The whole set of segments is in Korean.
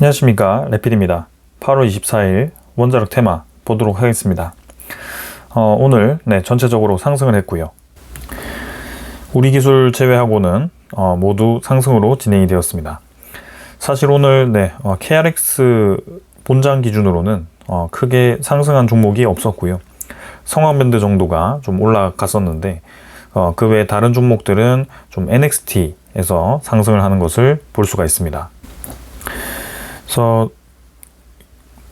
안녕하십니까, 레필입니다. 8월 24일 원자력 테마 보도록 하겠습니다. 오늘 전체적으로 상승을 했고요. 우리 기술 제외하고는 모두 상승으로 진행이 되었습니다. 사실 오늘 KRX 본장 기준으로는 크게 상승한 종목이 없었고요. 성황밴드 정도가 좀 올라갔었는데 그 외 다른 종목들은 좀 NXT에서 상승을 하는 것을 볼 수가 있습니다. 그래서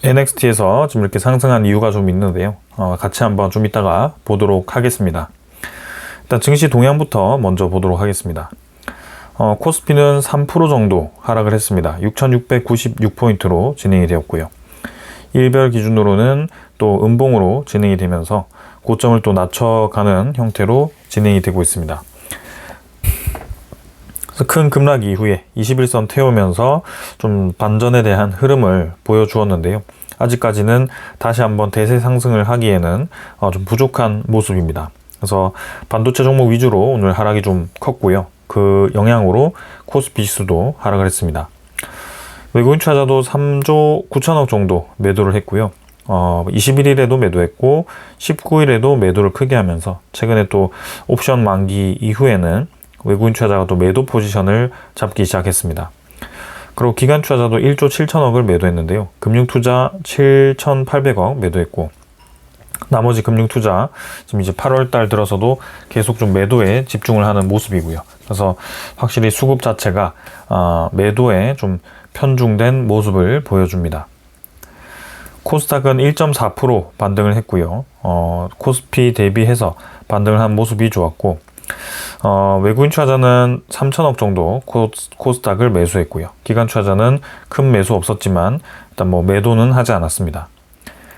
NXT에서 지금 이렇게 상승한 이유가 좀 있는데요. 같이 한번 좀 이따가 보도록 하겠습니다. 일단 증시 동향부터 먼저 보도록 하겠습니다. 코스피는 3% 정도 하락을 했습니다. 6,696포인트로 진행이 되었고요. 일별 기준으로는 또 음봉으로 진행이 되면서 고점을 또 낮춰가는 형태로 진행이 되고 있습니다. 큰 급락 이후에 21선 태우면서 좀 반전에 대한 흐름을 보여주었는데요. 아직까지는 다시 한번 대세 상승을 하기에는 좀 부족한 모습입니다. 그래서 반도체 종목 위주로 오늘 하락이 좀 컸고요. 그 영향으로 코스피 지수도 하락을 했습니다. 외국인 투자자도 3조 9천억 정도 매도를 했고요. 21일에도 매도했고 19일에도 매도를 크게 하면서 최근에 또 옵션 만기 이후에는 외국인 투자자가 또 매도 포지션을 잡기 시작했습니다. 그리고 기관 투자자도 1조 7천억을 매도했는데요. 금융투자 7,800억 매도했고 나머지 금융투자 지금 이제 8월달 들어서도 계속 좀 매도에 집중을 하는 모습이고요. 그래서 확실히 수급 자체가 매도에 좀 편중된 모습을 보여줍니다. 코스닥은 1.4% 반등을 했고요. 코스피 대비해서 반등을 한 모습이 좋았고 외국인 투자자는 3천억 정도 코스닥을 매수했고요. 기관 투자자는 큰 매수 없었지만 일단 매도는 하지 않았습니다.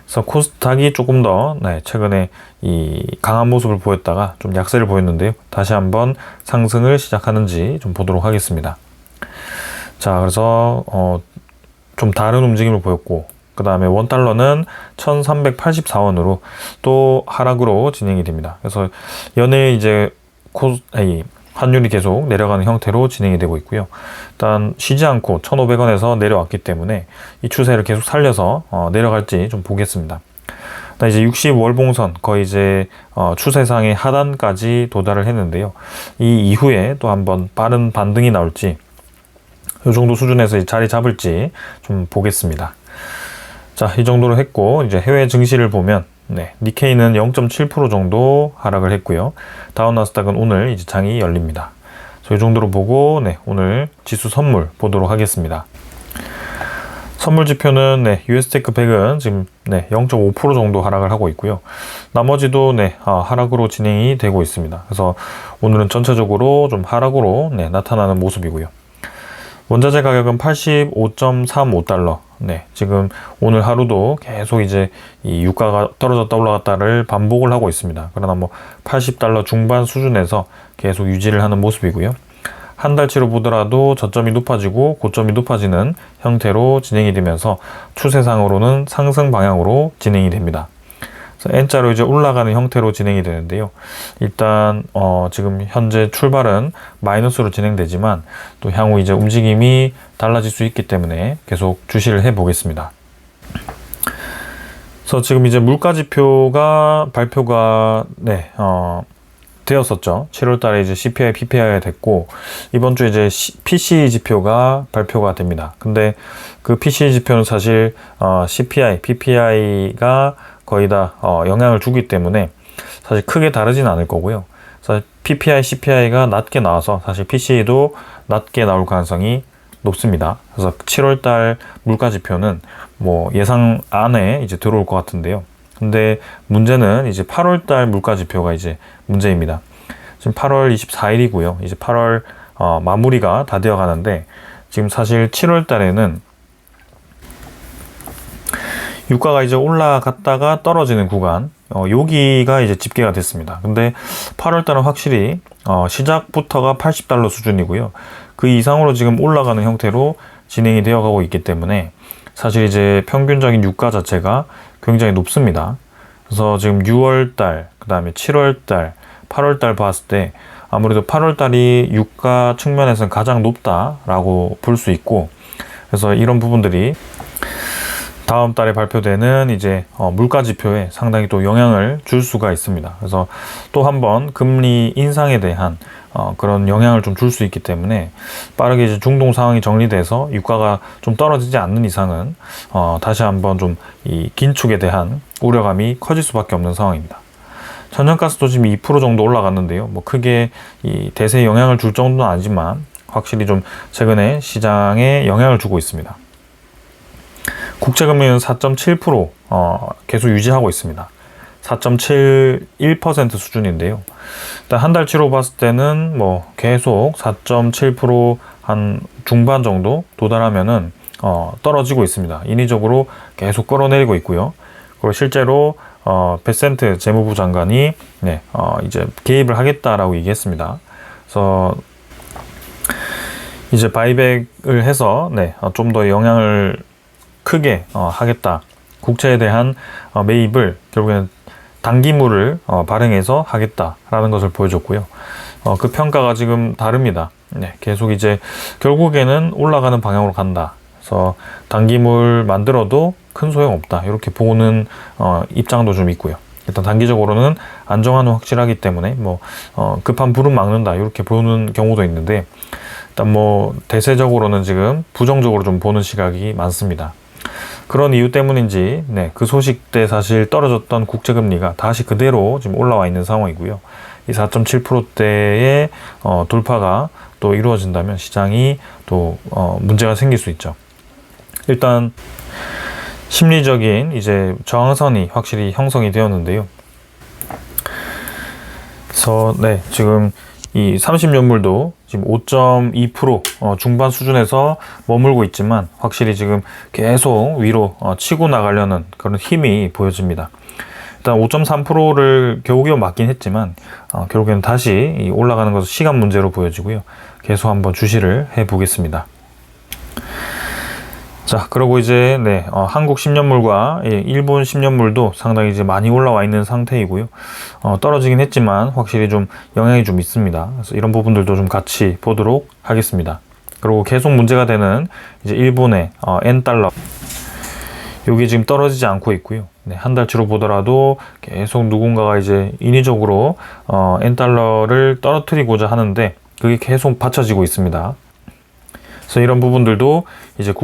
그래서 코스닥이 조금 더 최근에 이 강한 모습을 보였다가 좀 약세를 보였는데요. 다시 한번 상승을 시작하는지 좀 보도록 하겠습니다. 자, 그래서 좀 다른 움직임을 보였고 그 다음에 원달러는 1384원으로 또 하락으로 진행이 됩니다. 그래서 연일 이제 환율이 계속 내려가는 형태로 진행이 되고 있고요. 일단 쉬지 않고 1,500원에서 내려왔기 때문에 이 추세를 계속 살려서 내려갈지 좀 보겠습니다. 일단 이제 60월봉선 거의 이제 추세상의 하단까지 도달을 했는데요. 이 이후에 또 한번 빠른 반등이 나올지 이 정도 수준에서 자리 잡을지 좀 보겠습니다. 자, 이 정도로 했고 이제 해외 증시를 보면 니케이는 0.7% 정도 하락을 했고요. 다우나스닥은 오늘 이제 장이 열립니다. 이 정도로 보고 오늘 지수 선물 보도록 하겠습니다. 선물 지표는 US테크 100은 지금 0.5% 정도 하락을 하고 있고요. 나머지도 하락으로 진행이 되고 있습니다. 그래서 오늘은 전체적으로 좀 하락으로 나타나는 모습이고요. 원자재 가격은 85.35달러. 지금 오늘 하루도 계속 이제 이 유가가 떨어졌다 올라갔다를 반복을 하고 있습니다. 그러나 80달러 중반 수준에서 계속 유지를 하는 모습이고요. 한 달치로 보더라도 저점이 높아지고 고점이 높아지는 형태로 진행이 되면서 추세상으로는 상승 방향으로 진행이 됩니다. 그래서 N자로 이제 올라가는 형태로 진행이 되는데요. 일단 지금 현재 출발은 마이너스로 진행되지만 또 향후 이제 움직임이 달라질 수 있기 때문에 계속 주시를 해 보겠습니다. 그래서 지금 이제 물가지표가 발표가 되었었죠. 7월 달에 이제 CPI, PPI가 됐고 이번 주에 이제 PCE 지표가 발표가 됩니다. 근데 그 PCE 지표는 사실 CPI, PPI가 거의 다 영향을 주기 때문에 사실 크게 다르진 않을 거고요. 사실 PPI, CPI가 낮게 나와서 사실 PCE도 낮게 나올 가능성이 높습니다. 그래서 7월달 물가 지표는 예상 안에 이제 들어올 것 같은데요. 근데 문제는 이제 8월달 물가 지표가 이제 문제입니다. 지금 8월 24일이고요. 이제 8월 마무리가 다 되어 가는데 지금 사실 7월달에는 유가가 이제 올라갔다가 떨어지는 구간, 여기가 이제 집계가 됐습니다. 근데 8월달은 확실히 시작부터가 80달러 수준이고요. 그 이상으로 지금 올라가는 형태로 진행이 되어 가고 있기 때문에 사실 이제 평균적인 유가 자체가 굉장히 높습니다. 그래서 지금 6월달, 그 다음에 7월달, 8월달 봤을 때 아무래도 8월달이 유가 측면에서는 가장 높다라고 볼 수 있고 그래서 이런 부분들이 다음 달에 발표되는 이제 물가 지표에 상당히 또 영향을 줄 수가 있습니다. 그래서 또 한번 금리 인상에 대한 그런 영향을 좀 줄 수 있기 때문에 빠르게 이제 중동 상황이 정리돼서 유가가 좀 떨어지지 않는 이상은 다시 한번 좀 이 긴축에 대한 우려감이 커질 수밖에 없는 상황입니다. 천연가스도 지금 2% 정도 올라갔는데요. 뭐 크게 이 대세에 영향을 줄 정도는 아니지만 확실히 좀 최근에 시장에 영향을 주고 있습니다. 국채금리는 4.7% 계속 유지하고 있습니다. 4.71% 수준인데요. 일단 한 달치로 봤을 때는 뭐 계속 4.7%한 중반 정도 도달하면은 떨어지고 있습니다. 인위적으로 계속 끌어내리고 있고요. 그리고 실제로 베센트 재무부 장관이 이제 개입을 하겠다라고 얘기했습니다. 그래서 이제 바이백을 해서 좀 더 영향을 크게 하겠다. 국채에 대한 매입을 결국에는 단기물을 발행해서 하겠다라는 것을 보여줬고요. 그 평가가 지금 다릅니다. 계속 이제 결국에는 올라가는 방향으로 간다. 그래서 단기물 만들어도 큰 소용 없다. 이렇게 보는 입장도 좀 있고요. 일단 단기적으로는 안정화는 확실하기 때문에 뭐 급한 불은 막는다. 이렇게 보는 경우도 있는데 일단 뭐 대세적으로는 지금 부정적으로 좀 보는 시각이 많습니다. 그런 이유 때문인지 그 소식 때 사실 떨어졌던 국채금리가 다시 그대로 지금 올라와 있는 상황이고요. 이 4.7%대의 돌파가 또 이루어진다면 시장이 또 문제가 생길 수 있죠. 일단 심리적인 이제 저항선이 확실히 형성이 되었는데요. 그래서 지금 이 30년물도 지금 5.2% 중반 수준에서 머물고 있지만 확실히 지금 계속 위로 치고 나가려는 그런 힘이 보여집니다. 일단 5.3%를 겨우겨우 맞긴 했지만 결국에는 다시 올라가는 것은 시간 문제로 보여지고요. 계속 한번 주시를 해보겠습니다. 자, 그리고 이제 한국 10년물과 일본 10년물도 상당히 이제 많이 올라와 있는 상태이고요. 떨어지긴 했지만 확실히 좀 영향이 좀 있습니다. 그래서 이런 부분들도 좀 같이 보도록 하겠습니다. 그리고 계속 문제가 되는 이제 일본의 엔달러. 여기 지금 떨어지지 않고 있고요. 한 달치로 보더라도 계속 누군가가 이제 인위적으로 엔달러를 떨어뜨리고자 하는데 그게 계속 받쳐지고 있습니다. 그래서 이런 부분들도 이제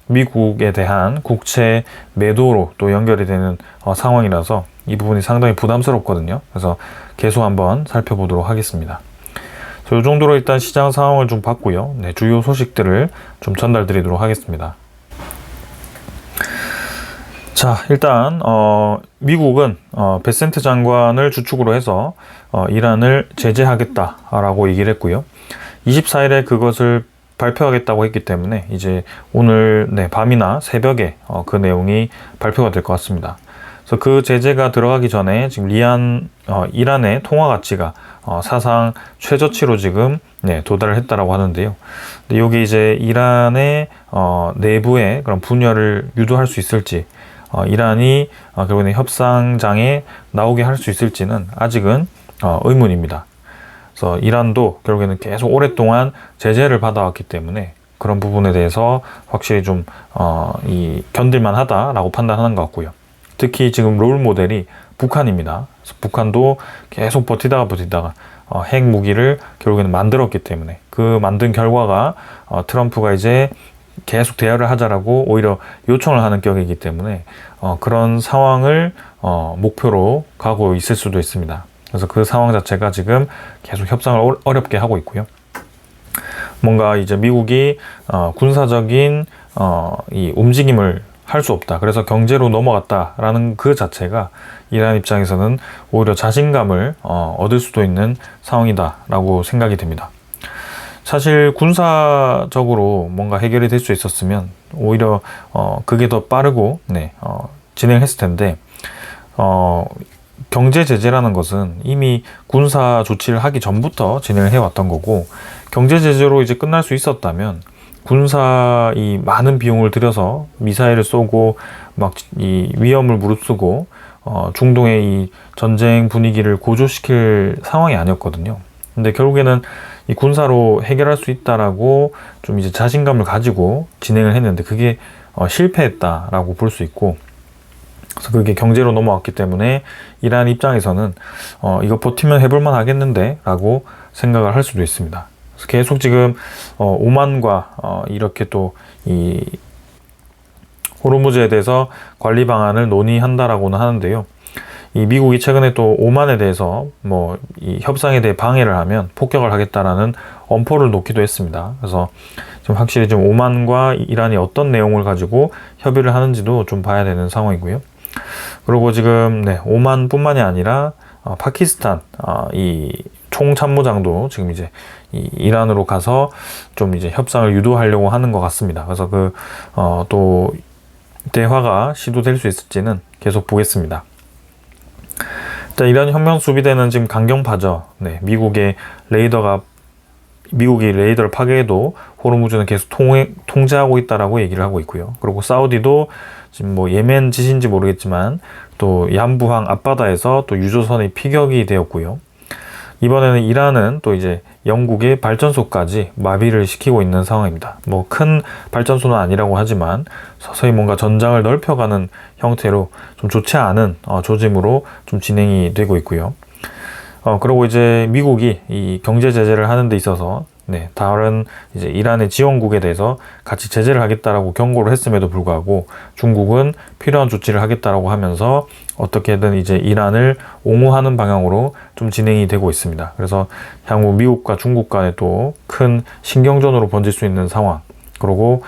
미국에 대한 국채 매도로 또 연결이 되는 상황이라서 이 부분이 상당히 부담스럽거든요. 그래서 계속 한번 살펴보도록 하겠습니다. 이 정도로 일단 시장 상황을 좀 봤고요. 주요 소식들을 좀 전달드리도록 하겠습니다. 자, 일단 미국은 베센트 장관을 주축으로 해서 이란을 제재하겠다라고 얘기를 했고요. 24일에 그것을 발표하겠다고 했기 때문에 이제 오늘 밤이나 새벽에 그 내용이 발표가 될 것 같습니다. 그래서 그 제재가 들어가기 전에 지금 이란의 통화 가치가 사상 최저치로 지금 도달을 했다라고 하는데요. 근데 이게 이제 이란의 내부의 그런 분열을 유도할 수 있을지, 이란이 결국에는 협상장에 나오게 할 수 있을지는 아직은 의문입니다. 그래서 이란도 결국에는 계속 오랫동안 제재를 받아왔기 때문에 그런 부분에 대해서 확실히 좀 견딜만 하다라고 판단하는 것 같고요. 특히 지금 롤 모델이 북한입니다. 그래서 북한도 계속 버티다가 핵 무기를 결국에는 만들었기 때문에 그 만든 결과가 트럼프가 이제 계속 대화를 하자라고 오히려 요청을 하는 격이기 때문에 그런 상황을 목표로 가고 있을 수도 있습니다. 그래서 그 상황 자체가 지금 계속 협상을 어렵게 하고 있고요. 뭔가 이제 미국이 군사적인 이 움직임을 할 수 없다. 그래서 경제로 넘어갔다라는 그 자체가 이란 입장에서는 오히려 자신감을 얻을 수도 있는 상황이다라고 생각이 됩니다. 사실 군사적으로 뭔가 해결이 될 수 있었으면 오히려 그게 더 빠르고 진행했을 텐데 경제 제재라는 것은 이미 군사 조치를 하기 전부터 진행을 해왔던 거고 경제 제재로 이제 끝날 수 있었다면 군사 이 많은 비용을 들여서 미사일을 쏘고 막 이 위험을 무릅쓰고 중동의 이 전쟁 분위기를 고조시킬 상황이 아니었거든요. 근데 결국에는 이 군사로 해결할 수 있다라고 좀 이제 자신감을 가지고 진행을 했는데 그게 실패했다라고 볼 수 있고, 그래서 그게 경제로 넘어왔기 때문에 이란 입장에서는 이거 버티면 해볼만 하겠는데 라고 생각을 할 수도 있습니다. 그래서 계속 지금 오만과 이렇게 또 이 호르무즈에 대해서 관리 방안을 논의한다라고는 하는데요. 이 미국이 최근에 또 오만에 대해서 뭐 이 협상에 대해 방해를 하면 폭격을 하겠다라는 엄포를 놓기도 했습니다. 그래서 좀 확실히 좀 오만과 이란이 어떤 내용을 가지고 협의를 하는지도 좀 봐야 되는 상황이고요. 그리고 지금 오만뿐만이 아니라 파키스탄 이 총참모장도 지금 이제 이란으로 가서 좀 이제 협상을 유도하려고 하는 것 같습니다. 그래서 또 대화가 시도될 수 있을지는 계속 보겠습니다. 자, 이란 혁명 수비대는 지금 강경파죠. 미국이 레이더를 파괴해도 호르무즈는 계속 통제하고 있다라고 얘기를 하고 있고요. 그리고 사우디도 지금 뭐 예멘 짓인지 모르겠지만 또 얀부항 앞바다에서 또 유조선이 피격이 되었고요. 이번에는 이란은 또 이제 영국의 발전소까지 마비를 시키고 있는 상황입니다. 뭐 큰 발전소는 아니라고 하지만 서서히 뭔가 전장을 넓혀가는 형태로 좀 좋지 않은 조짐으로 좀 진행이 되고 있고요. 그리고 이제 미국이 이 경제 제재를 하는 데 있어서 다른 이제 이란의 지원국에 대해서 같이 제재를 하겠다라고 경고를 했음에도 불구하고 중국은 필요한 조치를 하겠다라고 하면서 어떻게든 이제 이란을 옹호하는 방향으로 좀 진행이 되고 있습니다. 그래서 향후 미국과 중국 간에 또 큰 신경전으로 번질 수 있는 상황. 그리고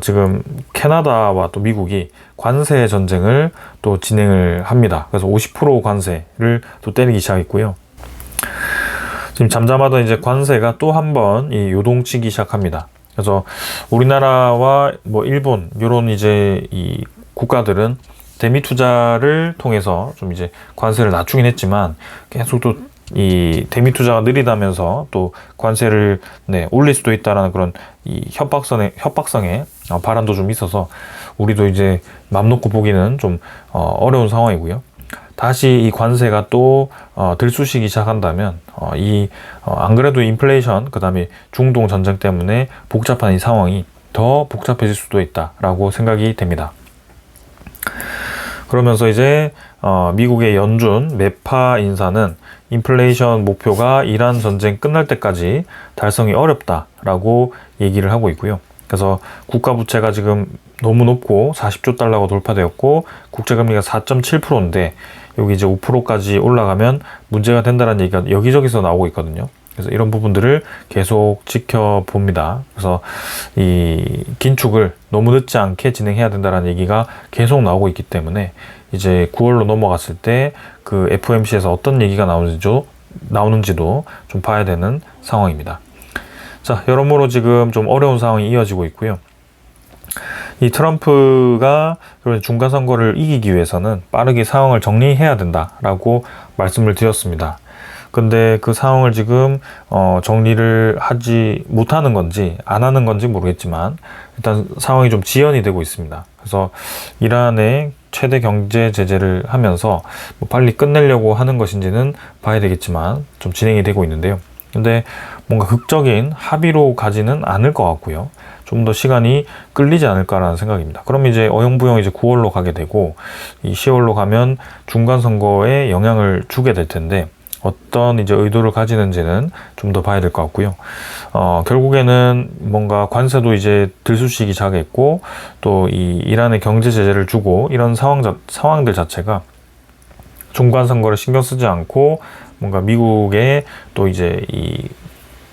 지금 캐나다와 또 미국이 관세 전쟁을 또 진행을 합니다. 그래서 50% 관세를 또 때리기 시작했고요. 지금 잠잠하던 이제 관세가 또 한 번 요동치기 시작합니다. 그래서 우리나라와 뭐 일본 이런 이제 이 국가들은 대미 투자를 통해서 좀 이제 관세를 낮추긴 했지만 계속 또 이 대미 투자가 느리다면서 또 관세를 올릴 수도 있다라는 그런 이 협박성의 바람도 좀 있어서 우리도 이제 맘 놓고 보기는 좀 어려운 상황이고요. 다시 이 관세가 또 들쑤시기 시작한다면 안 그래도 인플레이션 그다음에 중동 전쟁 때문에 복잡한 이 상황이 더 복잡해질 수도 있다라고 생각이 됩니다. 그러면서 이제 미국의 연준 매파 인사는 인플레이션 목표가 이란 전쟁 끝날 때까지 달성이 어렵다라고 얘기를 하고 있고요. 그래서 국가 부채가 지금 너무 높고 40조 달러가 돌파되었고 국제금리가 4.7%인데 여기 이제 5%까지 올라가면 문제가 된다는 얘기가 여기저기서 나오고 있거든요. 그래서 이런 부분들을 계속 지켜봅니다. 그래서 이 긴축을 너무 늦지 않게 진행해야 된다는 얘기가 계속 나오고 있기 때문에 이제 9월로 넘어갔을 때 그 FOMC에서 어떤 얘기가 나오는지도 좀 봐야 되는 상황입니다. 자, 여러모로 지금 좀 어려운 상황이 이어지고 있고요. 이 트럼프가 중간 선거를 이기기 위해서는 빠르게 상황을 정리해야 된다라고 말씀을 드렸습니다. 근데 그 상황을 지금 정리를 하지 못하는 건지 안 하는 건지 모르겠지만 일단 상황이 좀 지연이 되고 있습니다. 그래서 이란의 최대 경제 제재를 하면서 뭐 빨리 끝내려고 하는 것인지는 봐야 되겠지만 좀 진행이 되고 있는데요. 근데 뭔가 극적인 합의로 가지는 않을 것 같고요. 좀 더 시간이 끌리지 않을까라는 생각입니다. 그럼 이제 어영부영 이제 9월로 가게 되고 이 10월로 가면 중간 선거에 영향을 주게 될 텐데 어떤 이제 의도를 가지는지는 좀 더 봐야 될 것 같고요. 결국에는 뭔가 관세도 이제 들쑤시기 시작했고 또 이 이란의 경제 제재를 주고 이런 상황들 자체가 중간 선거를 신경 쓰지 않고 뭔가 미국의 또 이제 이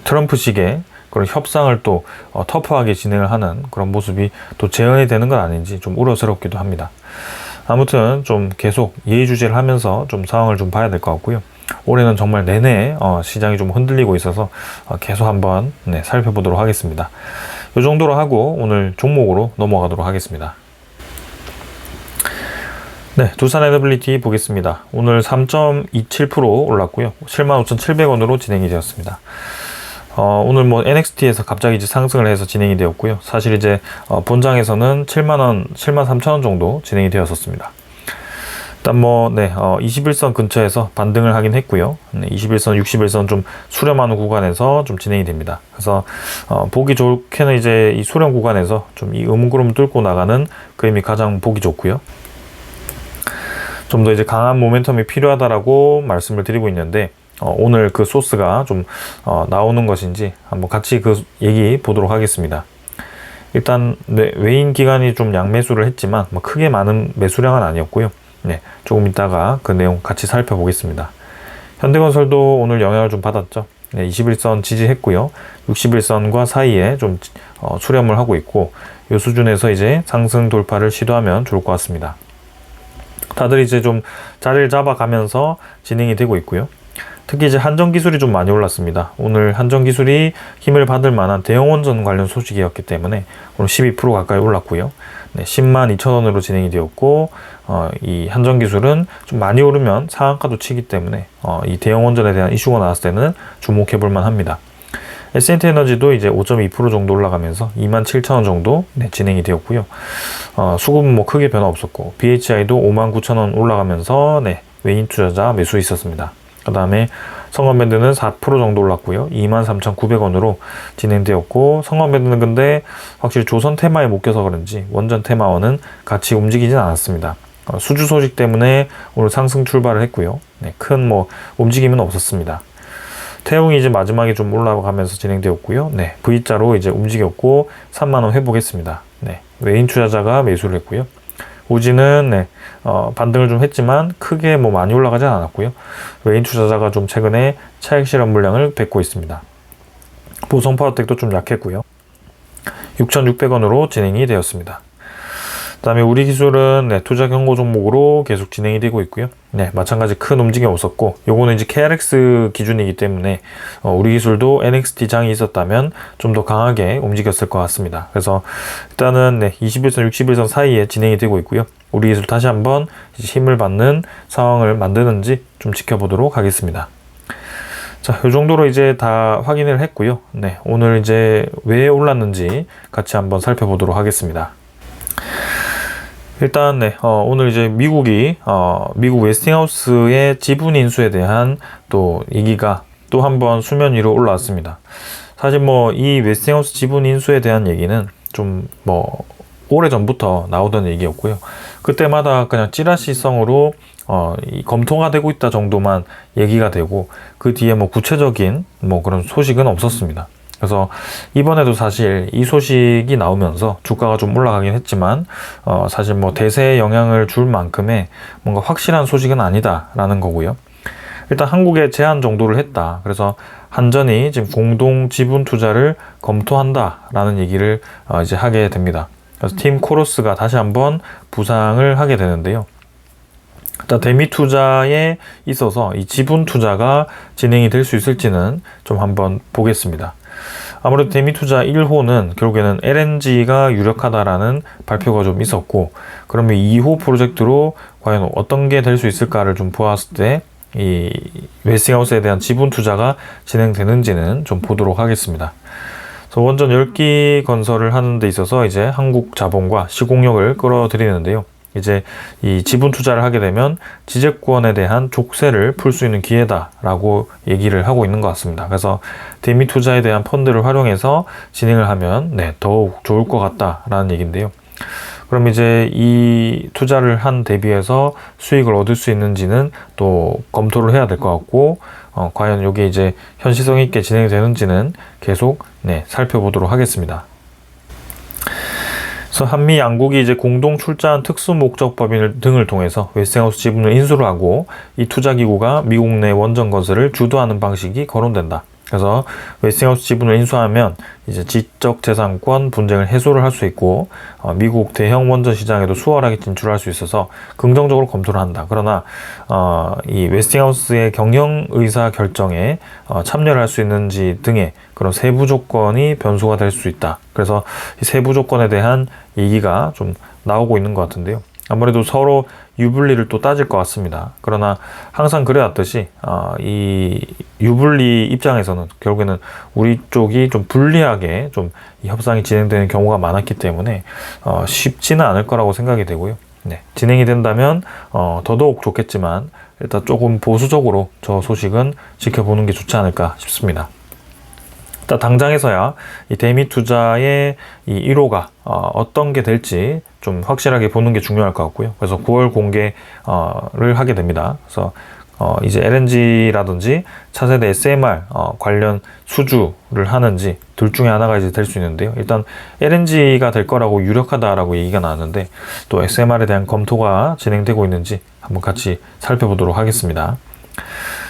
트럼프식의 그런 협상을 또 터프하게 진행을 하는 그런 모습이 또 재현이 되는 건 아닌지 좀 우려스럽기도 합니다. 아무튼 좀 계속 예의주시를 하면서 좀 상황을 좀 봐야 될 것 같고요. 올해는 정말 내내 시장이 좀 흔들리고 있어서 계속 한번 살펴보도록 하겠습니다. 이 정도로 하고 오늘 종목으로 넘어가도록 하겠습니다. 두산 에너빌리티 보겠습니다. 오늘 3.27% 올랐고요. 75,700원으로 진행이 되었습니다. 오늘 뭐 NXT에서 갑자기 이제 상승을 해서 진행이 되었고요. 사실 이제 본장에서는 73,000원 정도 진행이 되었었습니다. 일단 21선 근처에서 반등을 하긴 했고요. 21선, 60일선 좀 수렴하는 구간에서 좀 진행이 됩니다. 그래서 보기 좋게는 이제 이 수렴 구간에서 좀 이 음구름 뚫고 나가는 그림이 가장 보기 좋고요. 좀 더 이제 강한 모멘텀이 필요하다라고 말씀을 드리고 있는데, 오늘 그 소스가 좀 나오는 것인지 한번 같이 그 얘기 보도록 하겠습니다. 일단 외인 기관이 좀 양매수를 했지만 크게 많은 매수량은 아니었고요. 조금 이따가 그 내용 같이 살펴보겠습니다. 현대건설도 오늘 영향을 좀 받았죠. 21선 지지했고요. 61선과 사이에 좀 수렴을 하고 있고, 이 수준에서 이제 상승 돌파를 시도하면 좋을 것 같습니다. 다들 이제 좀 자리를 잡아가면서 진행이 되고 있고요. 특히 이제 한전기술이 좀 많이 올랐습니다. 오늘 한전기술이 힘을 받을 만한 대형원전 관련 소식이었기 때문에 오늘 12% 가까이 올랐고요. 102,000원으로 진행이 되었고, 이 한전기술은 좀 많이 오르면 상한가도 치기 때문에 이 대형원전에 대한 이슈가 나왔을 때는 주목해 볼 만합니다. S&T에너지도 이제 5.2% 정도 올라가면서 27,000원 정도 진행이 되었고요. 수급은 크게 변화 없었고, BHI도 59,000원 올라가면서 외인 투자자 매수 있었습니다. 그 다음에 성원밴드는 4% 정도 올랐고요. 23,900원으로 진행되었고, 성원밴드는 근데 확실히 조선 테마에 묶여서 그런지 원전 테마와는 같이 움직이진 않았습니다. 수주 소식 때문에 오늘 상승 출발을 했고요. 큰 움직임은 없었습니다. 태웅이 이제 마지막에 좀 올라가면서 진행되었고요. V자로 이제 움직였고 3만원 회복했습니다. 외인 투자자가 매수를 했고요. 우지는 반등을 좀 했지만 크게 많이 올라가진 않았고요. 외인 투자자가 좀 최근에 차익 실현 물량을 뱉고 있습니다. 보성파워텍도 좀 약했고요. 6,600원으로 진행이 되었습니다. 그 다음에 우리기술은 투자 경고 종목으로 계속 진행이 되고 있고요. 마찬가지 큰 움직임 없었고, 요거는 이제 KRX 기준이기 때문에 우리기술도 NXT 장이 있었다면 좀 더 강하게 움직였을 것 같습니다. 그래서 일단은 21선, 61선 사이에 진행이 되고 있고요. 우리기술 다시 한번 힘을 받는 상황을 만드는지 좀 지켜보도록 하겠습니다. 자, 이 정도로 이제 다 확인을 했고요. 오늘 이제 왜 올랐는지 같이 한번 살펴보도록 하겠습니다. 일단 오늘 이제 미국 웨스팅하우스의 지분 인수에 대한 또 얘기가 또 한번 수면 위로 올라왔습니다. 사실 이 웨스팅하우스 지분 인수에 대한 얘기는 좀 오래전부터 나오던 얘기였고요. 그때마다 그냥 찌라시성으로 검토가 되고 있다 정도만 얘기가 되고, 그 뒤에 구체적인 그런 소식은 없었습니다. 그래서 이번에도 사실 이 소식이 나오면서 주가가 좀 올라가긴 했지만 사실 대세에 영향을 줄 만큼의 뭔가 확실한 소식은 아니다라는 거고요. 일단 한국에 제한 정도를 했다. 그래서 한전이 지금 공동 지분 투자를 검토한다라는 얘기를 이제 하게 됩니다. 그래서 팀 코러스가 다시 한번 부상을 하게 되는데요. 일단 대미 투자에 있어서 이 지분 투자가 진행이 될 수 있을지는 좀 한번 보겠습니다. 아무래도 대미투자 1호는 결국에는 LNG가 유력하다라는 발표가 좀 있었고, 그러면 2호 프로젝트로 과연 어떤 게 될 수 있을까를 좀 보았을 때 이 웨스팅하우스에 대한 지분 투자가 진행되는지는 좀 보도록 하겠습니다. 그래서 원전 10기 건설을 하는 데 있어서 이제 한국 자본과 시공력을 끌어들이는데요. 이제 이 지분 투자를 하게 되면 지재권에 대한 족쇄를 풀 수 있는 기회다라고 얘기를 하고 있는 것 같습니다. 그래서 대미 투자에 대한 펀드를 활용해서 진행을 하면 더욱 좋을 것 같다라는 얘기인데요. 그럼 이제 이 투자를 한 대비해서 수익을 얻을 수 있는지는 또 검토를 해야 될 것 같고, 과연 이게 이제 현실성 있게 진행이 되는지는 계속 살펴보도록 하겠습니다. 그래서 한미 양국이 이제 공동 출자한 특수 목적법인 등을 통해서 웨스팅하우스 지분을 인수를 하고, 이 투자기구가 미국 내 원전 건설을 주도하는 방식이 거론된다. 그래서 웨스팅하우스 지분을 인수하면 이제 지적재산권 분쟁을 해소를 할 수 있고, 미국 대형 원전 시장에도 수월하게 진출할 수 있어서 긍정적으로 검토를 한다. 그러나 이 웨스팅하우스의 경영 의사 결정에 참여를 할 수 있는지 등의 그런 세부 조건이 변수가 될 수 있다. 그래서 이 세부 조건에 대한 얘기가 좀 나오고 있는 것 같은데요. 아무래도 서로 유불리를 또 따질 것 같습니다. 그러나 항상 그래왔듯이 이 유불리 입장에서는 결국에는 우리 쪽이 좀 불리하게 좀 이 협상이 진행되는 경우가 많았기 때문에 쉽지는 않을 거라고 생각이 되고요. 진행이 된다면 더더욱 좋겠지만 일단 조금 보수적으로 저 소식은 지켜보는 게 좋지 않을까 싶습니다. 일단 당장에서야 이 대미 투자의 이 1호가 어떤 게 될지 좀 확실하게 보는 게 중요할 것 같고요. 그래서 9월 공개를 하게 됩니다. 그래서 이제 LNG라든지 차세대 SMR 관련 수주를 하는지 둘 중에 하나가 이제 될 수 있는데요. 일단 LNG가 될 거라고 유력하다라고 얘기가 나왔는데 또 SMR에 대한 검토가 진행되고 있는지 한번 같이 살펴보도록 하겠습니다.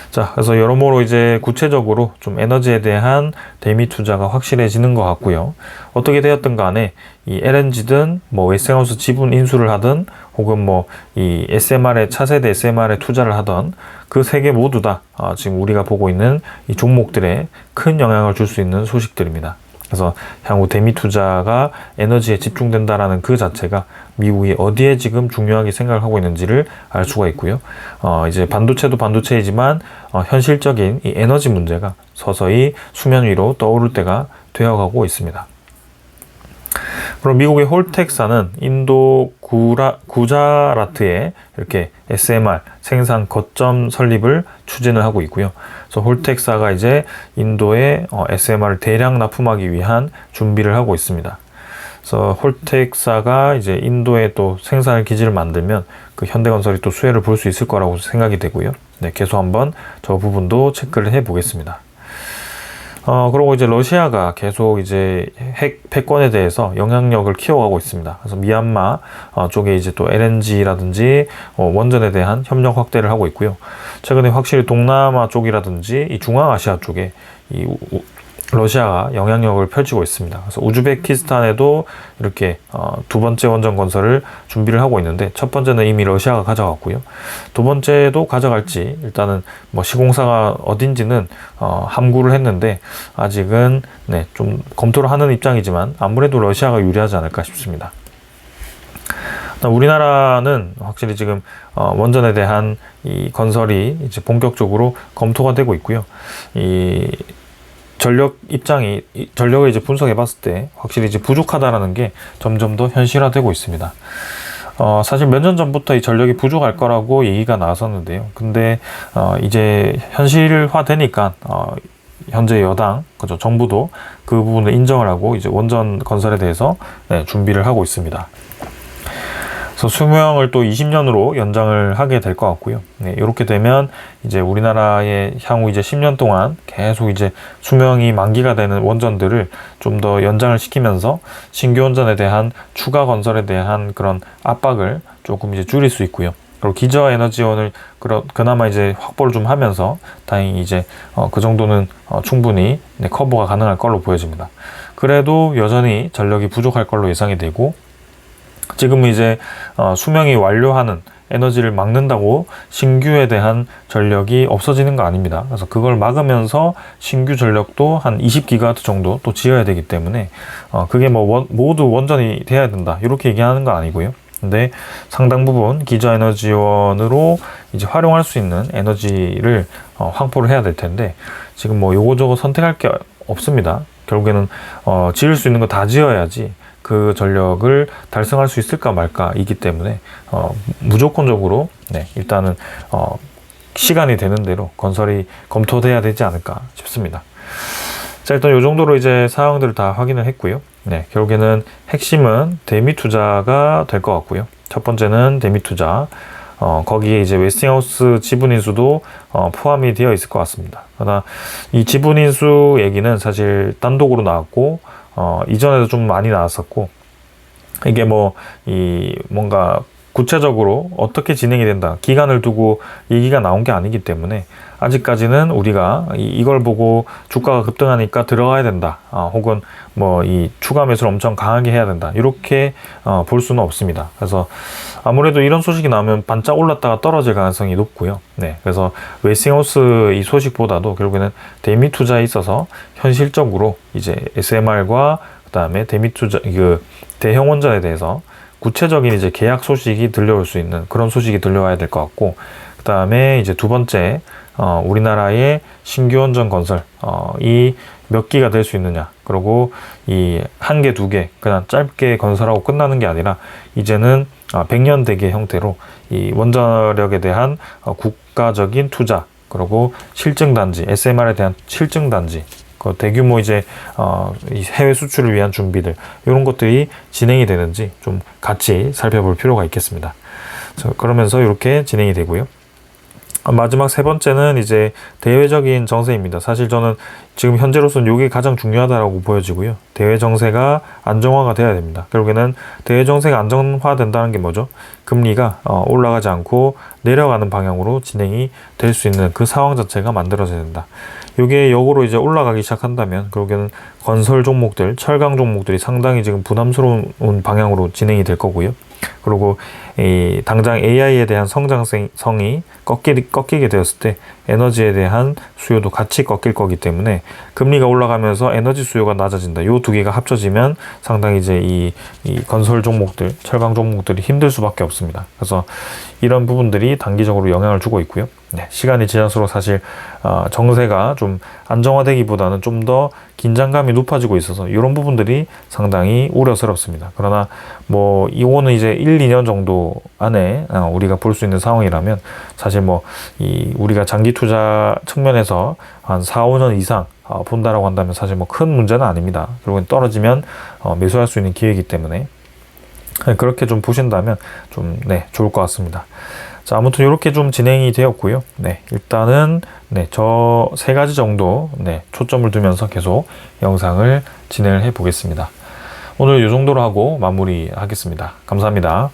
자, 그래서 여러모로 이제 구체적으로 좀 에너지에 대한 대미 투자가 확실해지는 것 같고요. 어떻게 되었든 간에 이 LNG든 뭐 웨스팅하우스 지분 인수를 하든 혹은 뭐 이 SMR에 차세대 SMR에 투자를 하던 그 세 개 모두 다 지금 우리가 보고 있는 이 종목들에 큰 영향을 줄 수 있는 소식들입니다. 그래서 향후 대미 투자가 에너지에 집중된다라는 그 자체가 미국이 어디에 지금 중요하게 생각을 하고 있는지를 알 수가 있고요. 이제 반도체도 반도체이지만 현실적인 이 에너지 문제가 서서히 수면 위로 떠오를 때가 되어가고 있습니다. 그럼 미국의 홀텍사는 인도 구자라트에 이렇게 SMR 생산 거점 설립을 추진을 하고 있고요. 그래서 홀텍사가 이제 인도에 SMR을 대량 납품하기 위한 준비를 하고 있습니다. 그래서 홀텍사가 이제 인도에 또 생산 기지를 만들면 그 현대건설이 또 수혜를 볼 수 있을 거라고 생각이 되고요. 계속 한번 저 부분도 체크를 해 보겠습니다. 그리고 이제 러시아가 계속 이제 핵 패권에 대해서 영향력을 키워가고 있습니다. 그래서 미얀마 쪽에 이제 또 LNG라든지 원전에 대한 협력 확대를 하고 있고요. 최근에 확실히 동남아 쪽이라든지 이 중앙아시아 쪽에 이 러시아가 영향력을 펼치고 있습니다. 그래서 우즈베키스탄에도 이렇게 두 번째 원전 건설을 준비를 하고 있는데 첫 번째는 이미 러시아가 가져갔고요. 두 번째도 가져갈지 일단은 뭐 시공사가 어딘지는 함구를 했는데 아직은 좀 검토를 하는 입장이지만 아무래도 러시아가 유리하지 않을까 싶습니다. 우리나라는 확실히 지금 원전에 대한 이 건설이 이제 본격적으로 검토가 되고 있고요. 이 전력을 이제 분석해 봤을 때 확실히 이제 부족하다라는 게 점점 더 현실화되고 있습니다. 사실 몇 년 전부터 이 전력이 부족할 거라고 얘기가 나왔었는데요. 근데 이제 현실화되니까 현재 여당, 그죠, 정부도 그 부분을 인정을 하고 이제 원전 건설에 대해서 준비를 하고 있습니다. 그래서 수명을 또 20년으로 연장을 하게 될 것 같고요. 이렇게 되면 이제 우리나라의 향후 이제 10년 동안 계속 이제 수명이 만기가 되는 원전들을 좀 더 연장을 시키면서 신규 원전에 대한 추가 건설에 대한 그런 압박을 조금 이제 줄일 수 있고요. 그리고 기저 에너지원을 그나마 이제 확보를 좀 하면서 다행히 이제 그 정도는 충분히 커버가 가능할 걸로 보여집니다. 그래도 여전히 전력이 부족할 걸로 예상이 되고 지금은 이제 수명이 완료하는 에너지를 막는다고 신규에 대한 전력이 없어지는 거 아닙니다. 그래서 그걸 막으면서 신규 전력도 한 20기가와트 정도 또 지어야 되기 때문에 그게 뭐 모두 원전이 돼야 된다 이렇게 얘기하는 건 아니고요. 근데 상당 부분 기저 에너지원으로 이제 활용할 수 있는 에너지를 확보를 해야 될 텐데 지금 뭐 요거저거 선택할 게 없습니다. 결국에는 지을 수 있는 거 다 지어야지 그 전력을 달성할 수 있을까 말까이기 때문에 무조건적으로 일단은 시간이 되는 대로 건설이 검토돼야 되지 않을까 싶습니다. 자, 일단 이 정도로 이제 사항들을 다 확인을 했고요. 결국에는 핵심은 대미 투자가 될 것 같고요. 첫 번째는 대미 투자. 거기에 이제 웨스팅하우스 지분 인수도 포함이 되어 있을 것 같습니다. 그러나 이 지분 인수 얘기는 사실 단독으로 나왔고 이전에도 좀 많이 나왔었고 이게 뭔가 구체적으로 어떻게 진행이 된다 기간을 두고 얘기가 나온 게 아니기 때문에 아직까지는 우리가 이걸 보고 주가가 급등하니까 들어가야 된다 혹은 뭐 이 추가 매수를 엄청 강하게 해야 된다 이렇게 볼 수는 없습니다. 그래서 아무래도 이런 소식이 나오면 반짝 올랐다가 떨어질 가능성이 높고요. 그래서 웨스팅하우스 이 소식보다도 결국에는 대미 투자에 있어서 현실적으로 이제 SMR과 그다음에 대미 투자 대형 원전에 대해서 구체적인 이제 계약 소식이 들려올 수 있는 그런 소식이 들려와야 될 것 같고 그 다음에 이제 두 번째 우리나라의 신규 원전 건설 이 몇 기가 될 수 있느냐 그리고 이 한 개, 두 개 그냥 짧게 건설하고 끝나는 게 아니라 이제는 백년 대계 형태로 이 원자력에 대한 국가적인 투자, 그리고 실증단지, SMR에 대한 실증단지, 그 대규모 이제 이 해외 수출을 위한 준비들, 이런 것들이 진행이 되는지 좀 같이 살펴볼 필요가 있겠습니다. 그러면서 이렇게 진행이 되고요. 마지막 세 번째는 이제 대외적인 정세입니다. 사실 저는 지금 현재로서는 이게 가장 중요하다고 보여지고요. 대외 정세가 안정화가 돼야 됩니다. 결국에는 대외 정세가 안정화된다는 게 뭐죠? 금리가 올라가지 않고 내려가는 방향으로 진행이 될 수 있는 그 상황 자체가 만들어져야 된다. 이게 역으로 이제 올라가기 시작한다면 결국에는 건설 종목들, 철강 종목들이 상당히 지금 부담스러운 방향으로 진행이 될 거고요. 그리고 이 당장 AI에 대한 성장성이 꺾이게 되었을 때 에너지에 대한 수요도 같이 꺾일 거기 때문에 금리가 올라가면서 에너지 수요가 낮아진다. 요 두 개가 합쳐지면 상당히 이제 이 건설 종목들, 철강 종목들이 힘들 수밖에 없습니다. 그래서 이런 부분들이 단기적으로 영향을 주고 있고요. 네, 시간이 지날수록 사실 정세가 좀 안정화되기보다는 좀 더 긴장감이 높아지고 있어서 이런 부분들이 상당히 우려스럽습니다. 그러나 뭐 이거는 이제 1, 2년 정도 안에 우리가 볼 수 있는 상황이라면 사실 뭐 우리가 장기 투자 측면에서 한 4, 5년 이상 본다라고 한다면 사실 뭐 큰 문제는 아닙니다. 결국엔 떨어지면 매수할 수 있는 기회이기 때문에 그렇게 좀 보신다면 좀 좋을 것 같습니다. 자, 아무튼 이렇게 좀 진행이 되었고요. 일단은 저 세 가지 정도 초점을 두면서 계속 영상을 진행을 해 보겠습니다. 오늘 이 정도로 하고 마무리하겠습니다. 감사합니다.